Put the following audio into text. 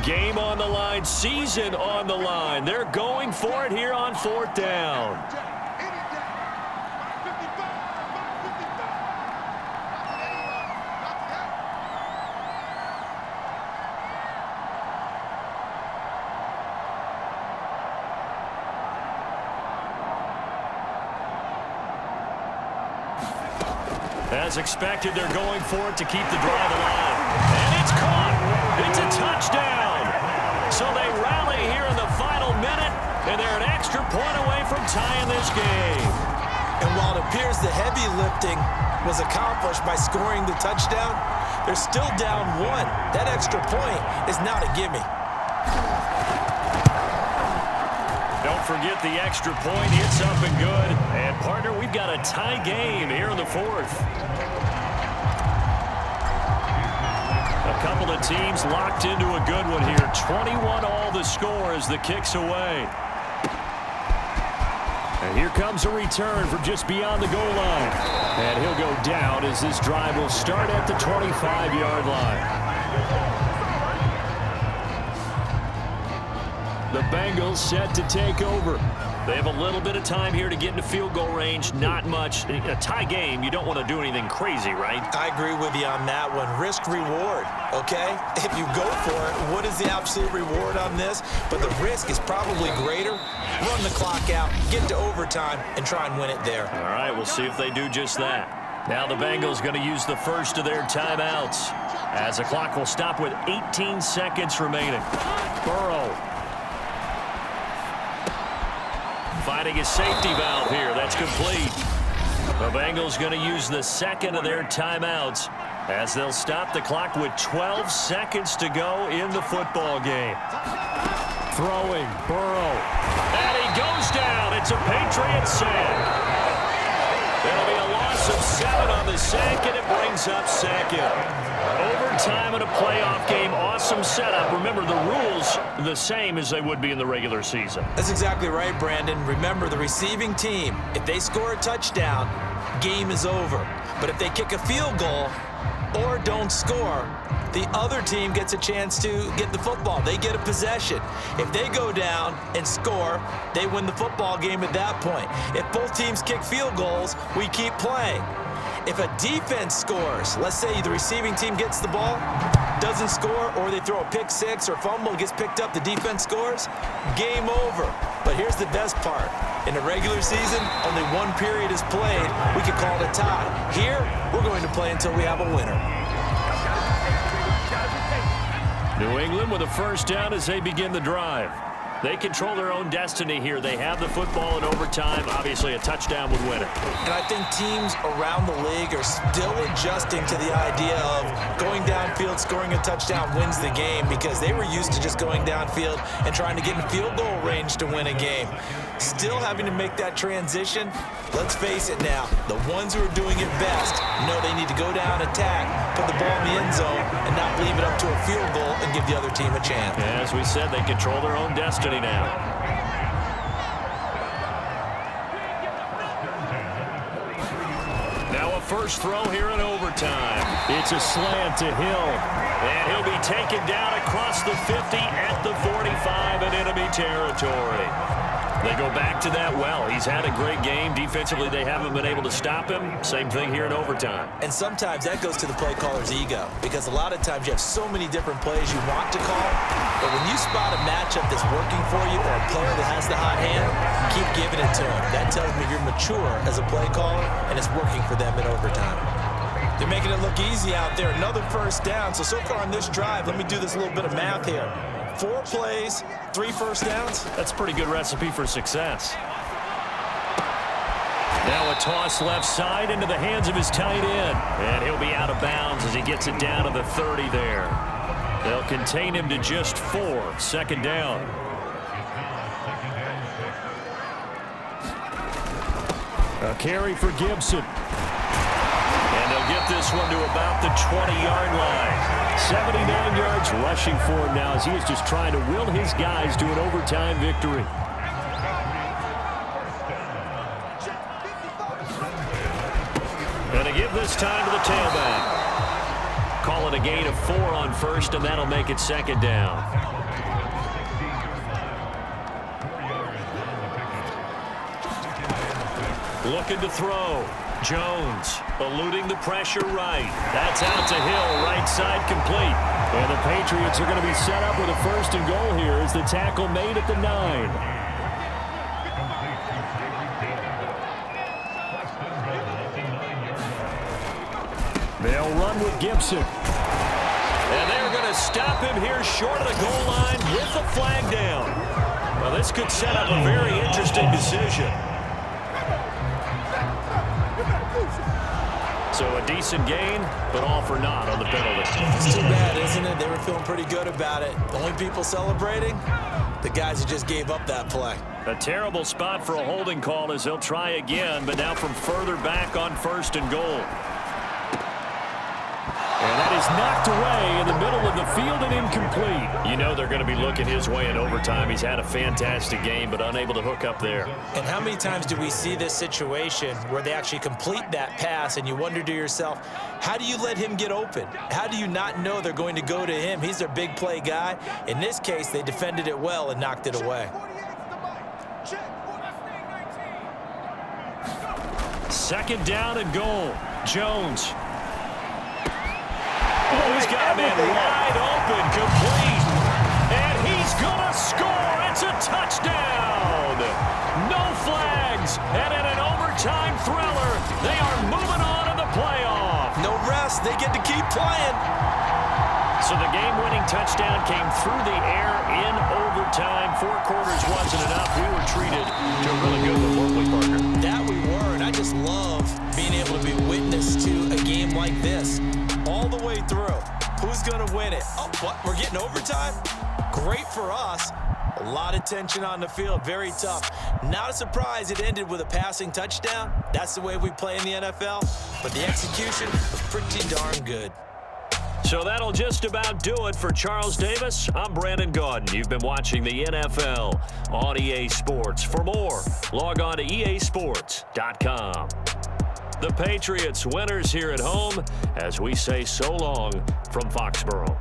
Game on the line, season on the line. They're going for it here on 4th down. As expected, they're going for it to keep the drive alive. And it's caught. It's a touchdown. So they rally here in the final minute, and they're an extra point away from tying this game. And while it appears the heavy lifting was accomplished by scoring the touchdown, they're still down 1. That extra point is not a gimme. Don't forget the extra point. It's up and good. And, partner, we've got a tie game here in the 4th. A couple of teams locked into a good one here. 21 all the score as the kick's away. And here comes a return from just beyond the goal line. And he'll go down as this drive will start at the 25-yard line. The Bengals set to take over. They have a little bit of time here to get into field goal range. Not much. A tie game, you don't want to do anything crazy, right? I agree with you on that one. Risk-reward, okay? If you go for it, what is the absolute reward on this? But the risk is probably greater. Run the clock out, get to overtime, and try and win it there. All right, we'll see if they do just that. Now the Bengals going to use the first of their timeouts, as the clock will stop with 18 seconds remaining. Burrow finding a safety valve here. That's complete. The Bengals going to use the second of their timeouts as they'll stop the clock with 12 seconds to go in the football game. Throwing, Burrow. And he goes down. It's a Patriot sack. There'll be a loss of 7 on the sack, and it brings up second. Overtime in a playoff game. Awesome setup. Remember, the rules the same as they would be in the regular season. That's exactly right, Brandon. Remember, the receiving team, if they score a touchdown, game is over. But if they kick a field goal or don't score, the other team gets a chance to get the football. They get a possession. If they go down and score, they win the football game at that point. If both teams kick field goals, we keep playing. If a defense scores, let's say the receiving team gets the ball, doesn't score, or they throw a pick six or fumble, gets picked up, the defense scores, game over. But here's the best part. In the regular season, only one period is played. We could call it a tie. Here, we're going to play until we have a winner. New England with a first down as they begin the drive. They control their own destiny here. They have the football in overtime. Obviously, a touchdown would win it. And I think teams around the league are still adjusting to the idea of going downfield, scoring a touchdown wins the game, because they were used to just going downfield and trying to get in field goal range to win a game. Still having to make that transition. Let's face it now, the ones who are doing it best know they need to go down, attack, put the ball in the end zone, and not leave it up to a field goal and give the other team a chance. As we said, they control their own destiny now. Now a first throw here in overtime. It's a slant to Hill, and he'll be taken down across the 50 at the 45 in enemy territory. They go back to that well. He's had a great game. Defensively, they haven't been able to stop him. Same thing here in overtime. And sometimes that goes to the play caller's ego, because a lot of times you have so many different plays you want to call, but when you spot a matchup that's working for you or a player that has the hot hand, keep giving it to him. That tells me you're mature as a play caller, and it's working for them in overtime. They're making it look easy out there. Another first down. So far on this drive, let me do this little bit of math here. 4 plays, 3 first downs. That's a pretty good recipe for success. Now a toss left side into the hands of his tight end. And he'll be out of bounds as he gets it down to the 30 there. They'll contain him to just 4. Second down. A carry for Gibson. And they'll get this one to about the 20-yard line. 79 yards rushing for him now as he is just trying to will his guys to an overtime victory. And to give this time to the tailback. Call it on a gain of 4 on first, and that'll make it second down. Looking to throw. Jones eluding the pressure right. That's out to Hill, right side complete. And the Patriots are going to be set up with a first and goal here as the tackle made at the 9. They'll run with Gibson. And they're going to stop him here short of the goal line with the flag down. Well, this could set up a very interesting decision. So a decent gain, but all for naught on the penalty. It's too bad, isn't it? They were feeling pretty good about it. The only people celebrating, the guys who just gave up that play. A terrible spot for a holding call as they'll try again, but now from further back on first and goal. And that is knocked away in the middle of the field and incomplete. You know they're going to be looking his way in overtime. He's had a fantastic game, but unable to hook up there. And how many times do we see this situation where they actually complete that pass and you wonder to yourself, how do you let him get open? How do you not know they're going to go to him? He's their big play guy. In this case, they defended it well and knocked it away. Second down and goal. Jones. Oh, he's got a man wide open, complete. And he's going to score. It's a touchdown. No flags. And in an overtime thriller, they are moving on to the playoff. No rest. They get to keep playing. So the game-winning touchdown came through the air in overtime. 4 quarters wasn't enough. We were treated to a really good one, weren't we, Parker? That we were, and I just love being able to be witness to a game like this. All the way through. Who's going to win it? Oh, what? We're getting overtime? Great for us. A lot of tension on the field. Very tough. Not a surprise it ended with a passing touchdown. That's the way we play in the NFL. But the execution was pretty darn good. So that'll just about do it for Charles Davis. I'm Brandon Gaudin. You've been watching the NFL on EA Sports. For more, log on to easports.com. The Patriots winners here at home as we say so long from Foxborough.